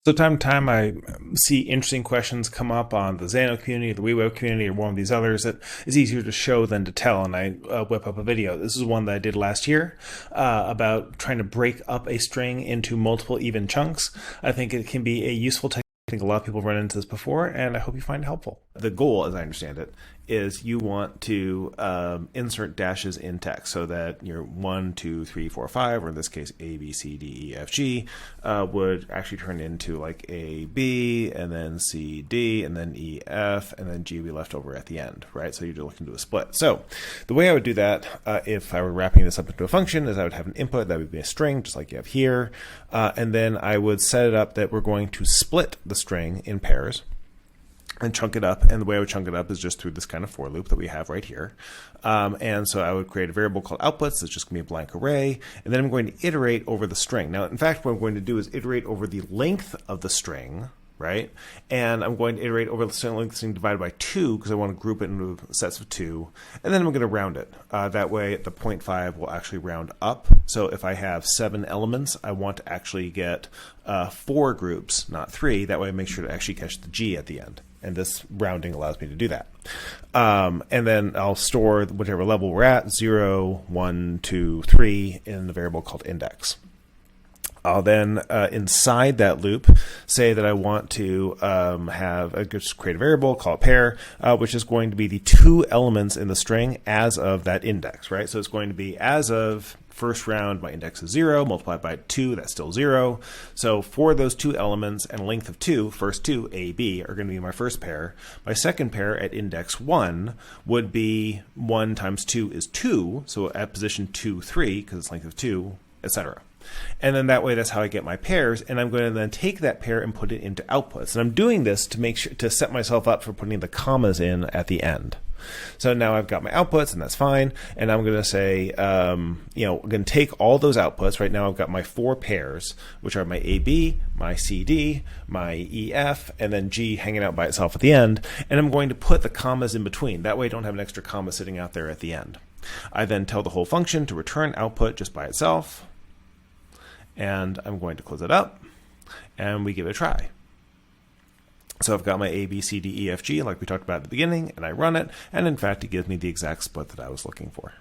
So time to time, I see interesting questions come up on the Xano community, the WeWeb community, or one of these others that is easier to show than to tell, and I whip up a video. This is one that I did last year about trying to break up a string into multiple even chunks. I think it can be a useful technique. I think a lot of people have run into this before, and I hope you find it helpful. The goal, as I understand it, is you want to insert dashes in text so that your 1, 2, 3, 4, 5, or in this case A, B, C, D, E, F, G, would actually turn into like A, B, and then C, D, and then E, F, and then G would be left over at the end, right? So you're looking to do a split. So the way I would do that, if I were wrapping this up into a function, is I would have an input that would be a string, just like you have here, and then I would set it up that we're going to split the string in pairs and chunk it up. And the way I would chunk it up is just through this kind of for loop that we have right here. And so I would create a variable called outputs that's just going to be a blank array. And then I'm going to iterate over the string. Now, in fact, what I'm going to do is iterate over the length of the string, right? And I'm going to iterate over the string length string divided by 2 because I want to group it into sets of 2. And then I'm going to round it. That way, the 0.5 will actually round up. So if I have 7 elements, I want to actually get 4 groups, not 3. That way I make sure to actually catch the G at the end. And this rounding allows me to do that. And then I'll store whichever level we're at, 0, 1, 2, 3, in the variable called index. I'll then, inside that loop, say that I want to just create a variable, call it pair, which is going to be the 2 elements in the string as of that index, right? So it's going to be as of first round, my index is 0, multiplied by 2, that's still 0. So for those 2 elements and a length of 2, first 2, A, B, are going to be my first pair. My second pair at index 1 would be 1 times 2 is 2, so at position 2, 3, because it's length of 2, etc. And then that way, that's how I get my pairs. And I'm going to then take that pair and put it into outputs. And I'm doing this to make sure to set myself up for putting the commas in at the end. So now I've got my outputs, and that's fine. And I'm going to say, I'm going to take all those outputs. Right now, I've got my 4 pairs, which are my AB, my CD, my EF, and then G hanging out by itself at the end. And I'm going to put the commas in between. That way, I don't have an extra comma sitting out there at the end. I then tell the whole function to return output just by itself. And I'm going to close it up, and we give it a try. So I've got my A, B, C, D, E, F, G, like we talked about at the beginning, and I run it, and in fact, it gives me the exact split that I was looking for.